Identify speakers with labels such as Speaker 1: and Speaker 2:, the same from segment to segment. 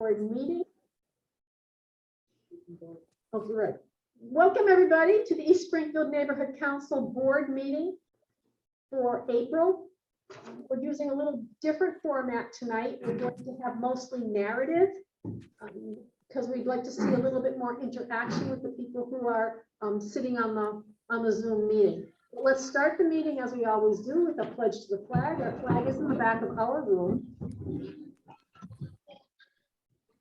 Speaker 1: board meeting. Okay, right. Welcome everybody to the East Springfield Neighborhood Council Board meeting for April. We're using a little different format tonight. We're going to have mostly narrative because we'd like to see a little bit more interaction with the people who are sitting on the Zoom meeting. But let's start the meeting as we always do with a pledge to the flag. Our flag is in the back of our room.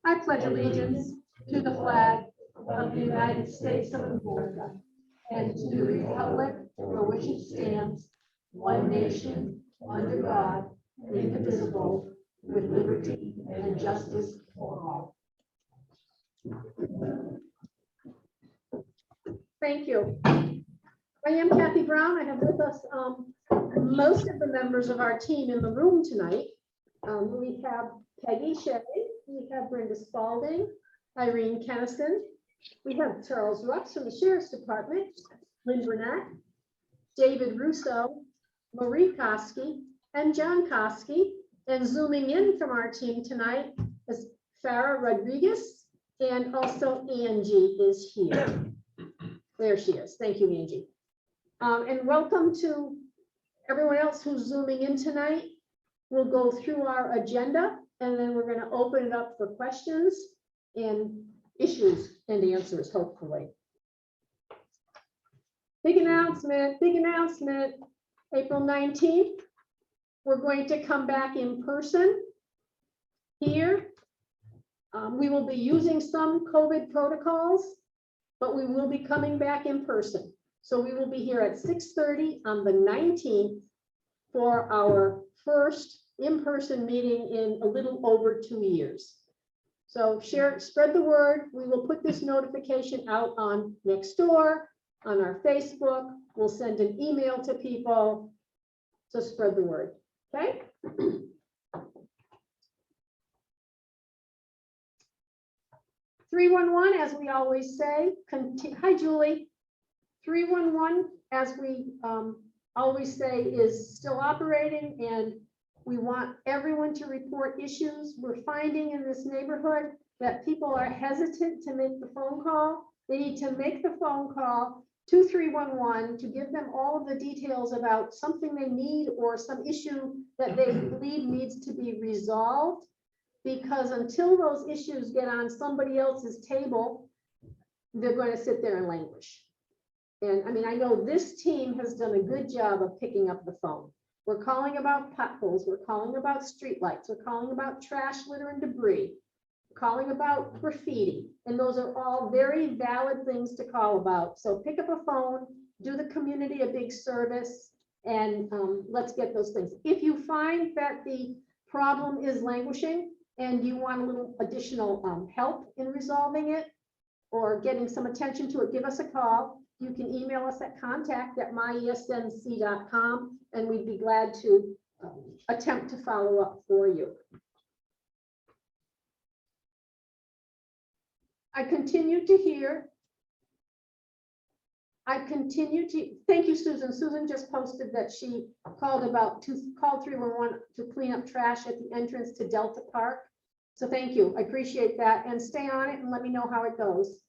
Speaker 1: I pledge allegiance to the flag of the United States of America and to the republic for which it stands, one nation, under God, indivisible, with liberty and justice for all. Thank you. I am Kathy Brown. I have with us most of the members of our team in the room tonight. We have Peggy Shea, we have Brenda Spalding, Irene Kennison, we have Charles Rux from the Sheriff's Department, Lynn Burnett, David Russo, Marie Koski, and John Koski, and zooming in from our team tonight is Farah Rodriguez, and also Angie is here. There she is. Thank you, Angie. And welcome to everyone else who's zooming in tonight. We'll go through our agenda and then we're going to open it up for questions and issues and answers, hopefully. Big announcement, April 19th. We're going to come back in person here. We will be using some COVID protocols, but we will be coming back in person. So we will be here at 6:30 on the 19th for our first in-person meeting in a little over 2 years. So spread the word. We will put this notification out on Nextdoor, on our Facebook. We'll send an email to people. So spread the word, okay? 311, as we always say, hi, Julie. 311, as we always say, is still operating, and we want everyone to report issues. We're finding in this neighborhood that people are hesitant to make the phone call. They need to make the phone call to 311 to give them all of the details about something they need or some issue that they believe needs to be resolved. Because until those issues get on somebody else's table, they're going to sit there and languish. And I mean, I know this team has done a good job of picking up the phone. We're calling about potholes. We're calling about streetlights. We're calling about trash, litter, and debris. We're calling about graffiti. And those are all very valid things to call about. So pick up a phone, do the community a big service, and let's get those things. If you find that the problem is languishing and you want a little additional help in resolving it or getting some attention to it, give us a call. You can email us at contact@myesnc.com, and we'd be glad to attempt to follow up for you. Thank you, Susan. Susan just posted that she called 311 to clean up trash at the entrance to Delta Park. So thank you. I appreciate that. And stay on it and let me know how it goes.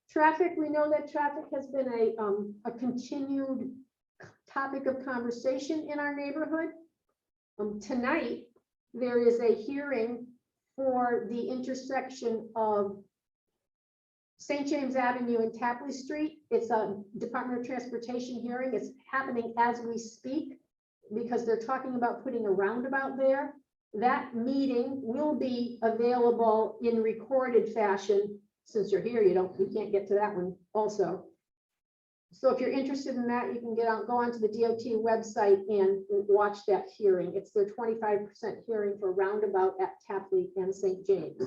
Speaker 1: Traffic, we know that traffic has been a continued topic of conversation in our neighborhood. Tonight, there is a hearing for the intersection of St. James Avenue and Tapley Street. It's a Department of Transportation hearing. It's happening as we speak because they're talking about putting a roundabout there. That meeting will be available in recorded fashion. Since you're here, you can't get to that one also. So if you're interested in that, you can go onto the DOT website and watch that hearing. It's their 25% hearing for roundabout at Tapley and St. James.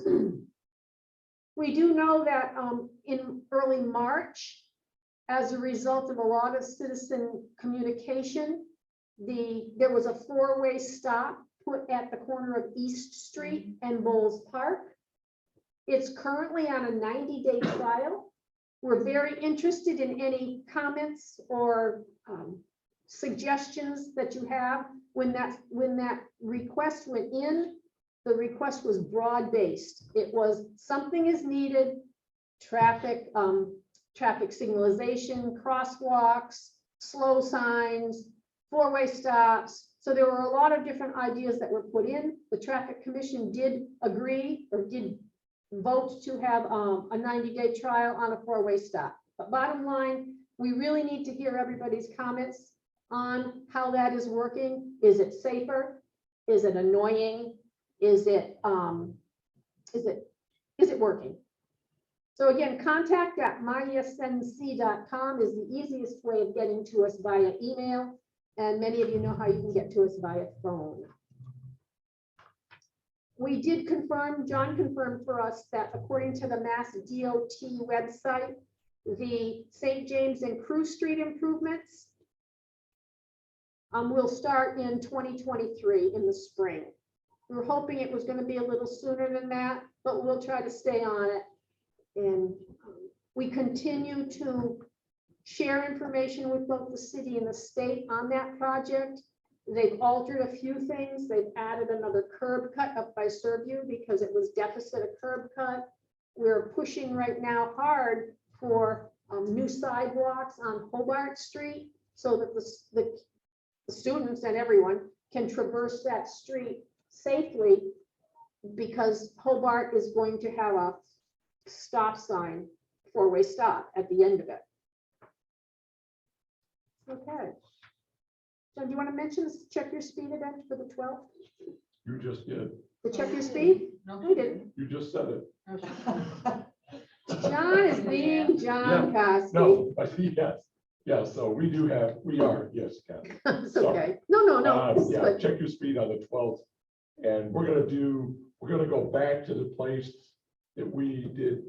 Speaker 1: We do know that in early March, as a result of a lot of citizen communication, there was a 4-way stop put at the corner of East Street and Bowles Park. It's currently on a 90-day trial. We're very interested in any comments or suggestions that you have. When that request went in, the request was broad-based. It was something is needed, traffic signalization, crosswalks, slow signs, four-way stops. So there were a lot of different ideas that were put in. The traffic commission did agree or did vote to have a 90-day trial on a four-way stop. But bottom line, we really need to hear everybody's comments on how that is working. Is it safer? Is it annoying? Is it working? So again, contact@myesnc.com is the easiest way of getting to us via email. And many of you know how you can get to us via phone. We did confirm, John confirmed for us that according to the Mass DOT website, the St. James and Crew Street improvements will start in 2023 in the spring. We were hoping it was going to be a little sooner than that, but we'll try to stay on it. And we continue to share information with both the city and the state on that project. They've altered a few things. They've added another curb cut up by Surview because it was deficit a curb cut. We're pushing right now hard for new sidewalks on Hobart Street so that the students and everyone can traverse that street safely, because Hobart is going to have a stop sign, four-way stop at the end of it. Okay. So do you want to mention this check your speed event for the 12th?
Speaker 2: You just did.
Speaker 1: The check your speed?
Speaker 3: No,
Speaker 1: We didn't.
Speaker 2: You just said it.
Speaker 1: John is being John Kosky.
Speaker 2: No, but yes. Yeah, so we are, yes, Ken.
Speaker 1: It's okay. No. This is
Speaker 2: Yeah,
Speaker 1: good.
Speaker 2: check your speed on the 12th. And we're gonna go back to the place that we did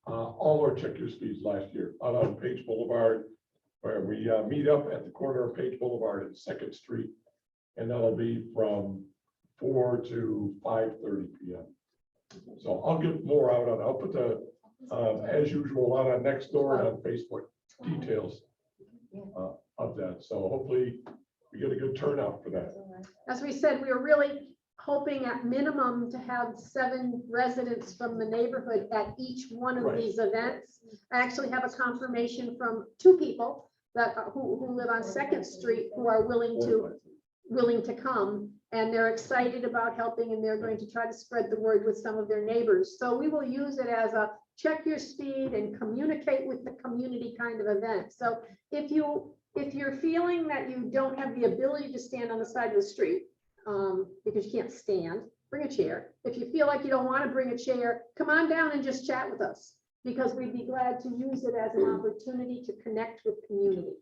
Speaker 2: all our check your speeds last year, out on Page Boulevard, where we meet up at the corner of Page Boulevard and 2nd Street. And that'll be from 4 to 5:30 p.m. So I'll get more out on, I'll put the, as usual, out on Nextdoor and on Facebook details of that. So hopefully we get a good turnout for that.
Speaker 1: As we said, we were really hoping at minimum to have 7 residents from the neighborhood at each one of
Speaker 2: Right.
Speaker 1: these events. I actually have a confirmation from 2 people that who live on 2nd Street who are willing to come, and they're excited about helping, and they're going to try to spread the word with some of their neighbors. So we will use it as a check your speed and communicate with the community kind of event. So if you're feeling that you don't have the ability to stand on the side of the street, because you can't stand, bring a chair. If you feel like you don't want to bring a chair, come on down and just chat with us, because we'd be glad to use it as an opportunity to connect with community.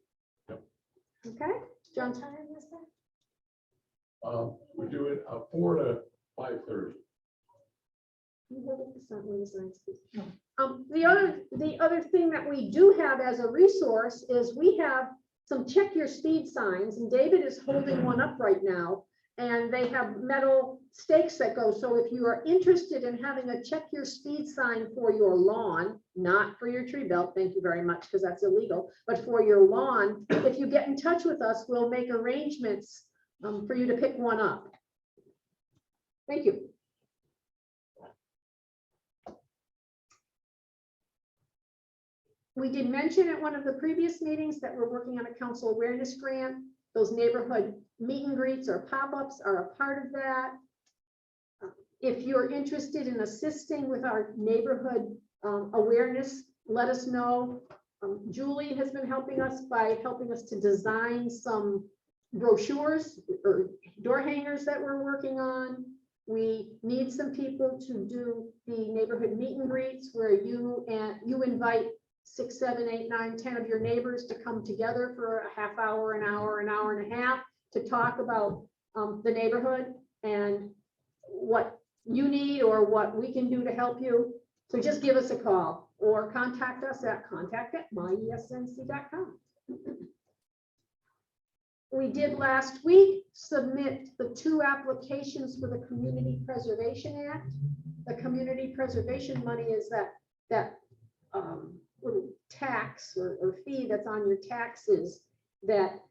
Speaker 2: Yep.
Speaker 1: Okay, John?
Speaker 2: We do it 4 to 5:30.
Speaker 1: The other thing that we do have as a resource is we have some check your speed signs, and David is holding one up right now. And they have metal stakes that go. So if you are interested in having a check your speed sign for your lawn, not for your tree belt, thank you very much, because that's illegal, but for your lawn, if you get in touch with us, we'll make arrangements for you to pick one up. Thank you. We did mention at one of the previous meetings that we're working on a council awareness grant. Those neighborhood meet and greets or pop-ups are a part of that. If you're interested in assisting with our neighborhood awareness, let us know. Julie has been helping us by helping us to design some brochures or door hangers that we're working on. We need some people to do the neighborhood meet and greets where you invite 6, 7, 8, 9, 10 of your neighbors to come together for a half hour, an hour and a half to talk about the neighborhood and what you need or what we can do to help you. So just give us a call or contact us at contact@myesnc.com. We did last week submit the 2 applications for the Community Preservation Act. The community preservation money is that little tax or fee that's on your taxes that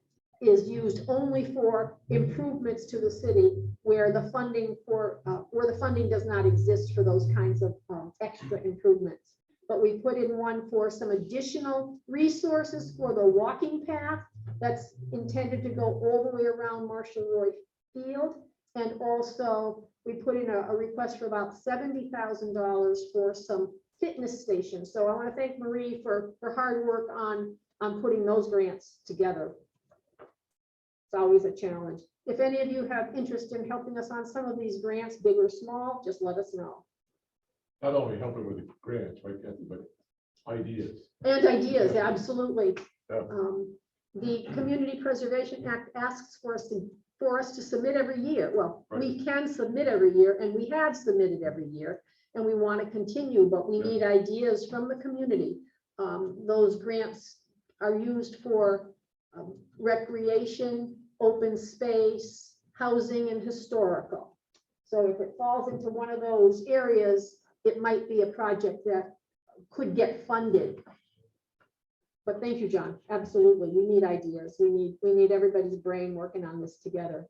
Speaker 1: is used only for improvements to the city where the funding does not exist for those kinds of extra improvements. But we put in one for some additional resources for the walking path that's intended to go all the way around Marshall Roy Field. And also we put in a request for about $70,000 for some fitness stations. So I want to thank Marie for her hard work on putting those grants together. It's always a challenge. If any of you have interest in helping us on some of these grants, big or small, just let us know.
Speaker 2: Not only helping with the grants, right, Kathy, but ideas.
Speaker 1: And ideas, absolutely.
Speaker 2: Yeah.
Speaker 1: The Community Preservation Act asks for us to submit every year. Well,
Speaker 2: Right.
Speaker 1: we can submit every year, and we have submitted every year, and we want to continue, but we need ideas from the community. Those grants are used for recreation, open space, housing, and historical. So if it falls into one of those areas, it might be a project that could get funded. But thank you, John. Absolutely. We need ideas. We need everybody's brain working on this together.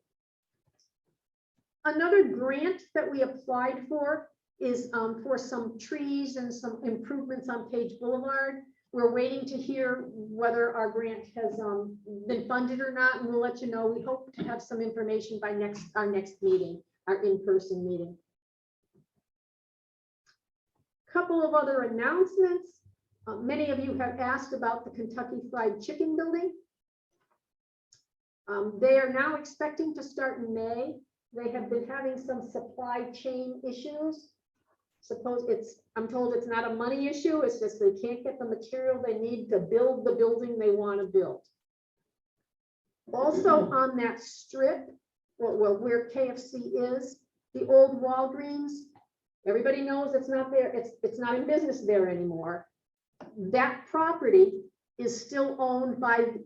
Speaker 1: Another grant that we applied for is for some trees and some improvements on Page Boulevard. We're waiting to hear whether our grant has been funded or not, and we'll let you know. We hope to have some information by our next meeting, our in-person meeting. Couple of other announcements. Many of you have asked about the Kentucky Fried Chicken building. They are now expecting to start in May. They have been having some supply chain issues. I'm told it's not a money issue. It's just they can't get the material they need to build the building they want to build. Also on that strip, where KFC is, the old Walgreens, everybody knows it's not there. It's not in business there anymore. That property is still owned by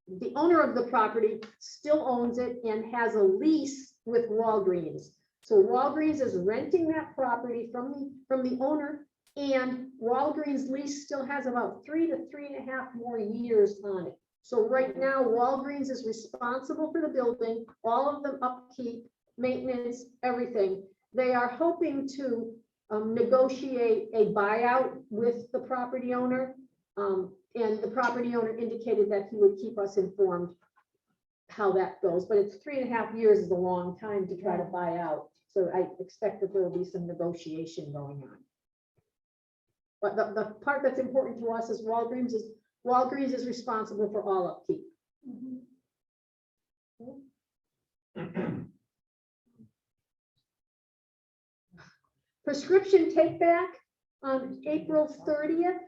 Speaker 1: the owner of the property, still owns it and has a lease with Walgreens. So Walgreens is renting that property from the owner, and Walgreens lease still has about 3 to 3.5 more years on it. So right now, Walgreens is responsible for the building, all of the upkeep, maintenance, everything. They are hoping to negotiate a buyout with the property owner. And the property owner indicated that he would keep us informed how that goes. But it's 3.5 years is a long time to try to buy out. So I expect that there will be some negotiation going on. But the part that's important to us is Walgreens is responsible for all upkeep. Prescription take back on April 30th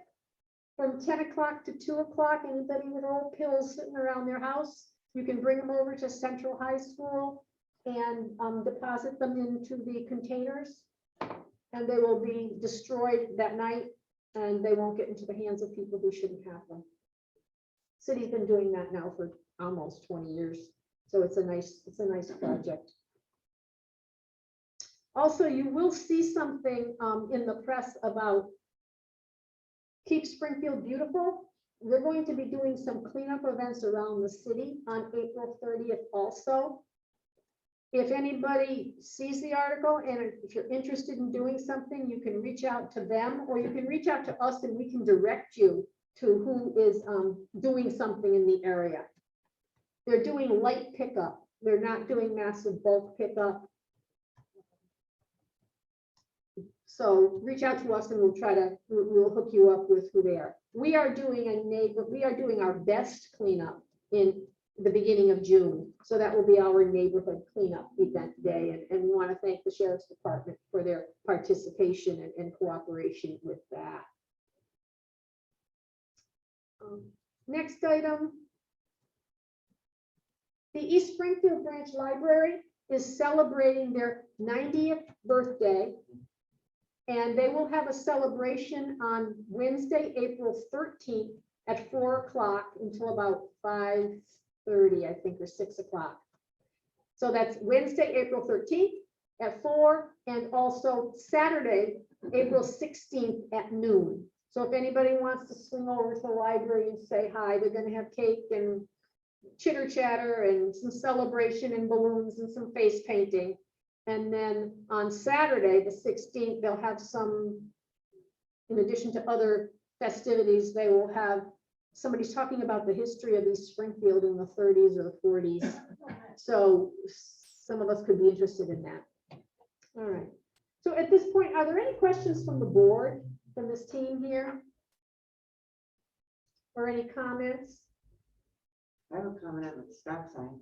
Speaker 1: from 10 o'clock to 2 o'clock. Anybody with old pills sitting around their house, you can bring them over to Central High School and deposit them into the containers, and they will be destroyed that night, and they won't get into the hands of people who shouldn't have them. City's been doing that now for almost 20 years, so it's a nice project. Also, you will see something in the press about Keep Springfield Beautiful. We're going to be doing some cleanup events around the city on April 30th also. If anybody sees the article and if you're interested in doing something, you can reach out to them, or you can reach out to us and we can direct you to who is doing something in the area. They're doing light pickup. They're not doing massive bulk pickup. So reach out to us and we'll hook you up with who they are. We are doing our best cleanup in the beginning of June. So that will be our neighborhood cleanup event day. And we want to thank the Sheriff's Department for their participation and cooperation with that. Next item. The East Springfield Branch Library is celebrating their 90th birthday. And they will have a celebration on Wednesday, April 13th at 4 o'clock until about 5:30, I think, or 6 o'clock. So that's Wednesday, April 13th at 4, and also Saturday, April 16th at noon. So if anybody wants to swing over to the library and say hi, they're going to have cake and chitter chatter and some celebration and balloons and some face painting. And then on Saturday, the 16th, they'll have some, in addition to other festivities, they will have, somebody's talking about the history of East Springfield in the 30s or the 40s. So some of us could be interested in that. All right. So at this point, are there any questions from the board, from this team here? Or any comments?
Speaker 3: I have a comment on the stop sign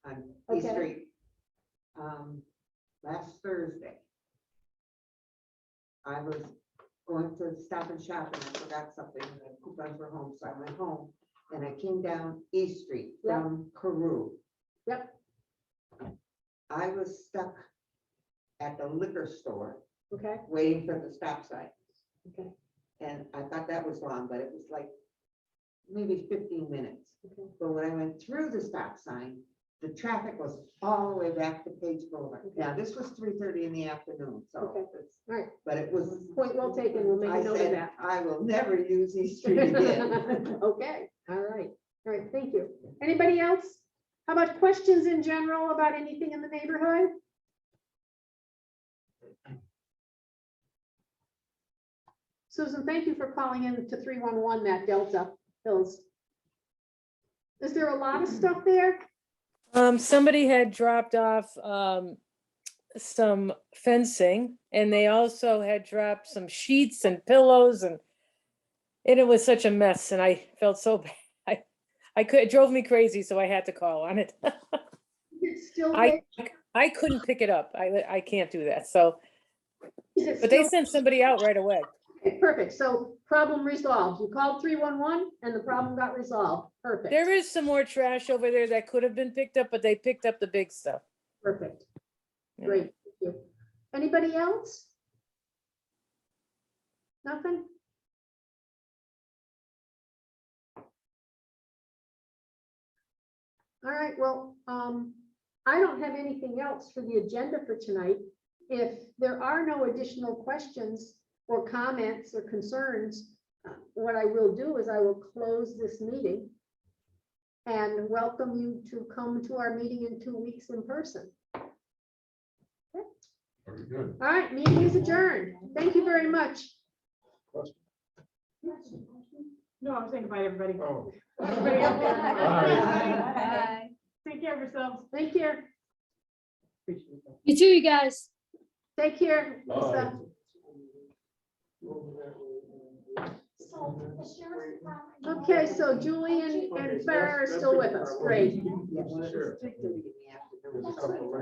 Speaker 3: on East
Speaker 1: Okay.
Speaker 3: Street. Last Thursday, I was going to Stop and Shop and I forgot something, and the coupons were home, so I went home and I came down East Street
Speaker 1: Yep.
Speaker 3: from Carew.
Speaker 1: Yep.
Speaker 3: I was stuck at the liquor store
Speaker 1: Okay,
Speaker 3: waiting for the stop sign.
Speaker 1: okay,
Speaker 3: And I thought that was long, but it was like maybe 15 minutes.
Speaker 1: okay.
Speaker 3: But when I went through the stop sign, the traffic was all the way back to Page Boulevard.
Speaker 1: Okay.
Speaker 3: Now, this was 3:30 in the afternoon, so,
Speaker 1: Okay.
Speaker 3: it's-
Speaker 1: All right,
Speaker 3: but it was.
Speaker 1: point well taken. We'll make
Speaker 3: I
Speaker 1: a note of
Speaker 3: said,
Speaker 1: that.
Speaker 3: I will never use East Street again.
Speaker 1: Okay, all right, thank you. Anybody else? How about questions in general about anything in the neighborhood? Susan, thank you for calling in to 311 that Delta Hills. Is there a lot of stuff there?
Speaker 4: Somebody had dropped off, some fencing, and they also had dropped some sheets and pillows, and it was such a mess, and I felt so bad. It drove me crazy, so I had to call on it.
Speaker 1: Is it still
Speaker 4: I
Speaker 1: there?
Speaker 4: I couldn't pick it up. I can't do that, so,
Speaker 1: Is it
Speaker 4: but they
Speaker 1: still-
Speaker 4: sent somebody out right away.
Speaker 1: Okay, perfect. So problem resolved. You called 311 and the problem got resolved. Perfect.
Speaker 4: There is some more trash over there that could have been picked up, but they picked up the big stuff.
Speaker 1: Perfect.
Speaker 4: Yeah.
Speaker 1: Great. Thank you. Anybody else? Nothing? All right, well, I don't have anything else for the agenda for tonight. If there are no additional questions or comments or concerns, what I will do is I will close this meeting and welcome you to come to our meeting in 2 weeks in person.
Speaker 2: Very good.
Speaker 1: All right, meeting is adjourned. Thank you very much.
Speaker 5: No, I'm saying goodbye, everybody.
Speaker 2: Oh.
Speaker 5: Everybody out there.
Speaker 2: Bye.
Speaker 5: Take care of yourselves.
Speaker 1: Thank you.
Speaker 6: You too, you guys.
Speaker 1: Take care. Lisa. Okay, so Julie and Farah are still with us. Great.
Speaker 3: Yeah, well, it was 3:30 in the afternoon.